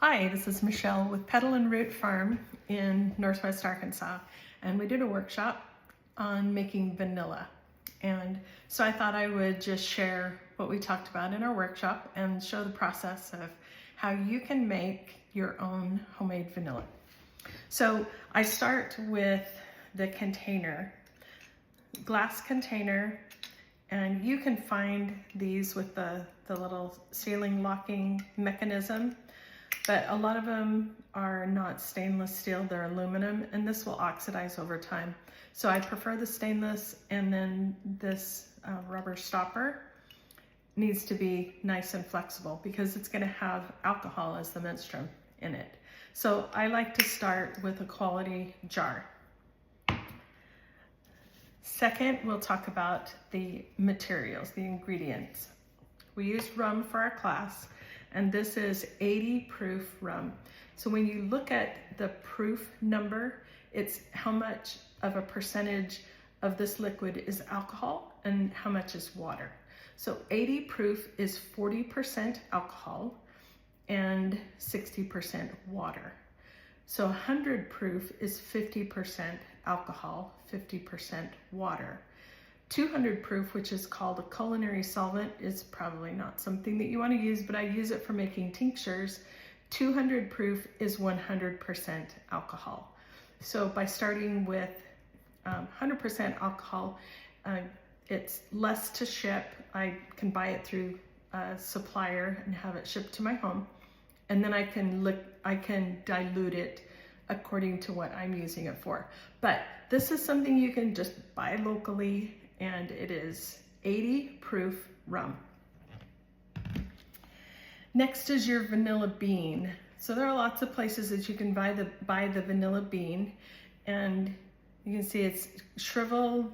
Hi, this is Michelle with Pedal&Root Farm in Northwest Arkansas, and we did a workshop on making vanilla. And so I thought I would just share what we talked about in our workshop and show the process of how you can make your own homemade vanilla. So I start with the container, glass container, and you can find these with the little ceiling locking mechanism. But a lot of them are not stainless steel, they're aluminum, and this will oxidize over time. So I prefer the stainless, and then this rubber stopper needs to be nice and flexible because it's gonna have alcohol as the menstruum in it. So I like to start with a quality jar. Second, we'll talk about the materials, the ingredients. We use rum for our class, and this is 80 proof rum. So when you look at the proof number, it's how much of a percentage of this liquid is alcohol and how much is water. So 80 proof is 40% alcohol and 60% water. So 100 proof is 50% alcohol, 50% water. 200 proof, which is called a culinary solvent, is probably not something that you want to use, but I use it for making tinctures. 200 proof is 100% alcohol. So by starting with 100% alcohol, it's less to ship. I can buy it through a supplier and have it shipped to my home. And then I can dilute it according to what I'm using it for. But this is something you can just buy locally, and it is 80 proof rum. Next is your vanilla bean. So there are lots of places that you can buy the vanilla bean, and you can see it's shriveled.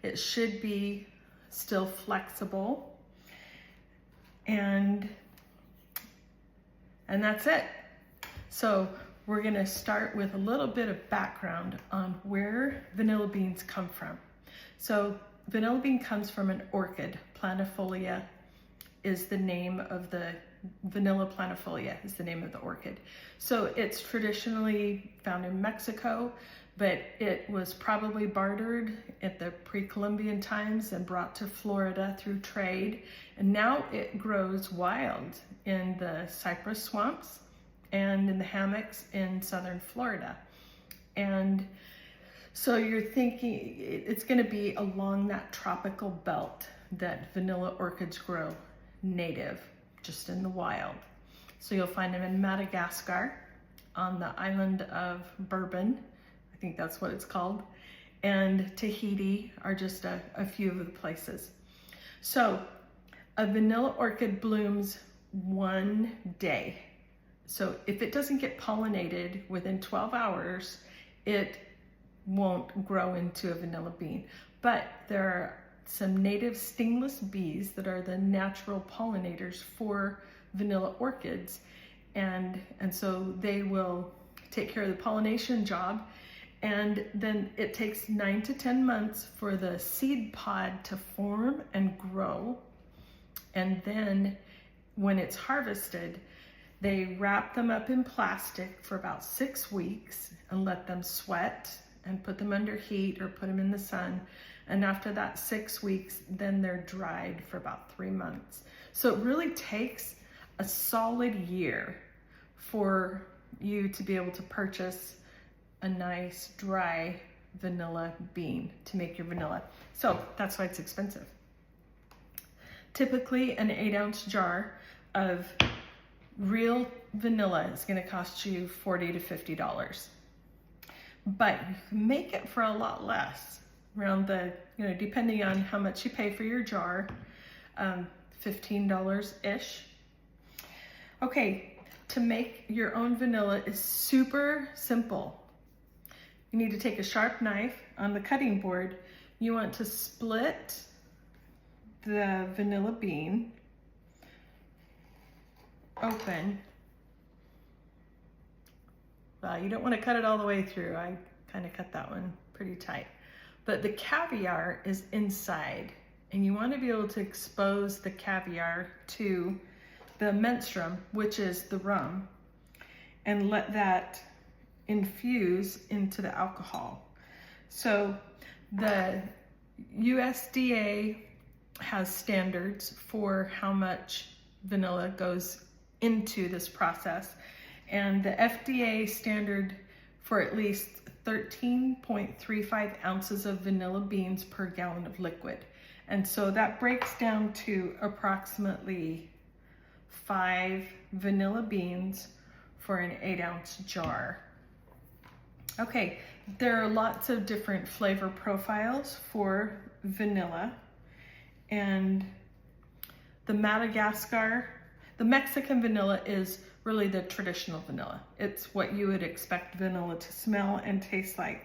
It should be still flexible, and that's it. So we're gonna start with a little bit of background on where vanilla beans come from. So vanilla bean comes from an orchid. Planifolia is the name of the vanilla planifolia is the name of the orchid. So it's traditionally found in Mexico, but it was probably bartered at the pre-Columbian times and brought to Florida through trade. And now it grows wild in the cypress swamps and in the hammocks in southern Florida. And so you're thinking it's going to be along that tropical belt that vanilla orchids grow native, just in the wild. So you'll find them in Madagascar, on the island of Bourbon, I think that's what it's called, and Tahiti are just a few of the places. So a vanilla orchid blooms one day. So if it doesn't get pollinated within 12 hours, it won't grow into a vanilla bean. But there are some native stingless bees that are the natural pollinators for vanilla orchids, and so they will take care of the pollination job, and then it takes 9 to 10 months for the seed pod to form and grow. And then when it's harvested, they wrap them up in plastic for about 6 weeks and let them sweat and put them under heat or put them in the sun. And after that 6 weeks, then they're dried for about 3 months. So it really takes a solid year for you to be able to purchase a nice dry vanilla bean to make your vanilla. So that's why it's expensive. Typically an 8-ounce jar of real vanilla is going to cost you $40 to $50. But you can make it for a lot less, around the, depending on how much you pay for your jar, $15-ish. Okay, to make your own vanilla is super simple. You need to take a sharp knife on the cutting board. You want to split the vanilla bean open. Well, you don't want to cut it all the way through. I kind of cut that one pretty tight. But the caviar is inside, and you want to be able to expose the caviar to the menstruum, which is the rum. and let that infuse into the alcohol. So the USDA has standards for how much vanilla goes into this process, and the FDA standard for at least 13.35 ounces of vanilla beans per gallon of liquid. And so that breaks down to approximately 5 vanilla beans for an 8-ounce jar. Okay, there are lots of different flavor profiles for vanilla, and the Mexican vanilla is really the traditional vanilla. It's what you would expect vanilla to smell and taste like.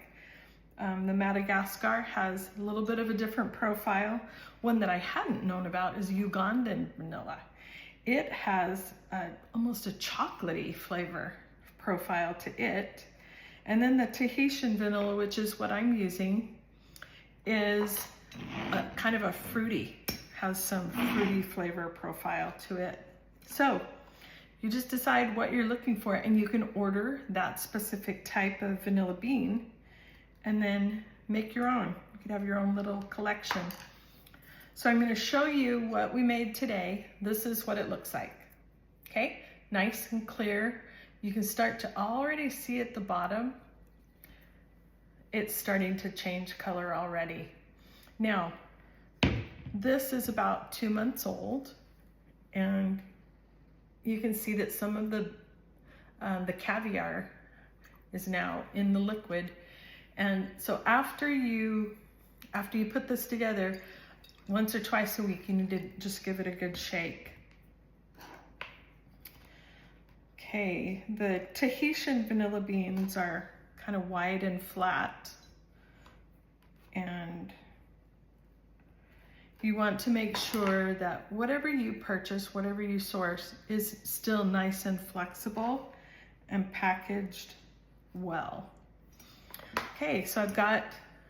The Madagascar has a little bit of a different profile. One that I hadn't known about is Ugandan vanilla. It has almost a chocolatey flavor profile to it. And then the Tahitian vanilla, which is what I'm using, is kind of a fruity, has some fruity flavor profile to it. So you just decide what you're looking for, and you can order that specific type of vanilla bean and then make your own. You could have your own little collection. So I'm going to show you what we made today. This is what it looks like. Okay, nice and clear. You can start to already see at the bottom, it's starting to change color already. Now, this is about 2 months old, and you can see that some of the caviar is now in the liquid. And so after you put this together, once or twice a week, you need to just give it a good shake. Okay, the Tahitian vanilla beans are kind of wide and flat, and you want to make sure that whatever you purchase, whatever you source, is still nice and flexible and packaged well. Okay, so I've got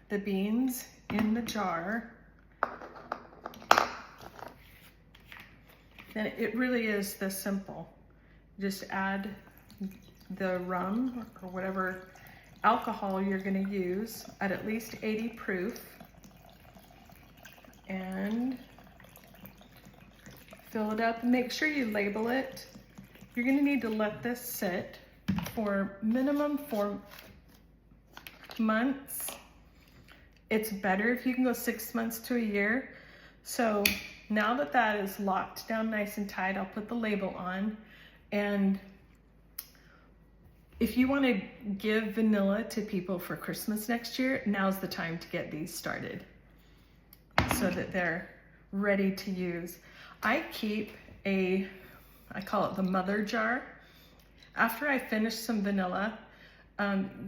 the beans in the jar. And it really is this simple. Just add the rum or whatever alcohol you're going to use at least 80 proof, and fill it up. Make sure you label it. You're going to need to let this sit for minimum 4 months. It's better if you can go 6 months to a year. So now that that is locked down nice and tight, I'll put the label on. And if you want to give vanilla to people for Christmas next year, now's the time to get these started so that they're ready to use. I keep I call it the mother jar. After I finish some vanilla,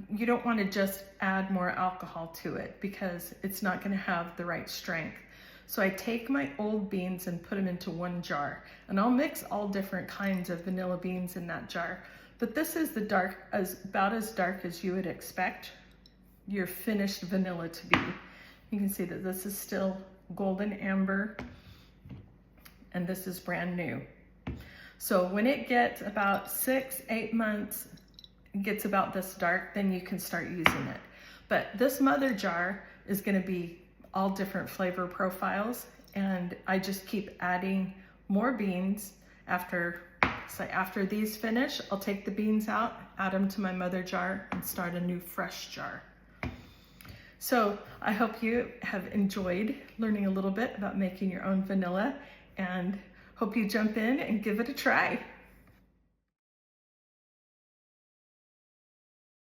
you don't want to just add more alcohol to it because it's not going to have the right strength. So I take my old beans and put them into one jar, and I'll mix all different kinds of vanilla beans in that jar. But this is about as dark as you would expect your finished vanilla to be. You can see that this is still golden amber, and this is brand new. So when it gets about 6-8 months, it gets about this dark, then you can start using it. But this mother jar is going to be all different flavor profiles, and I just keep adding more beans. After these finish, I'll take the beans out, add them to my mother jar, and start a new fresh jar. So I hope you have enjoyed learning a little bit about making your own vanilla, and hope you jump in and give it a try.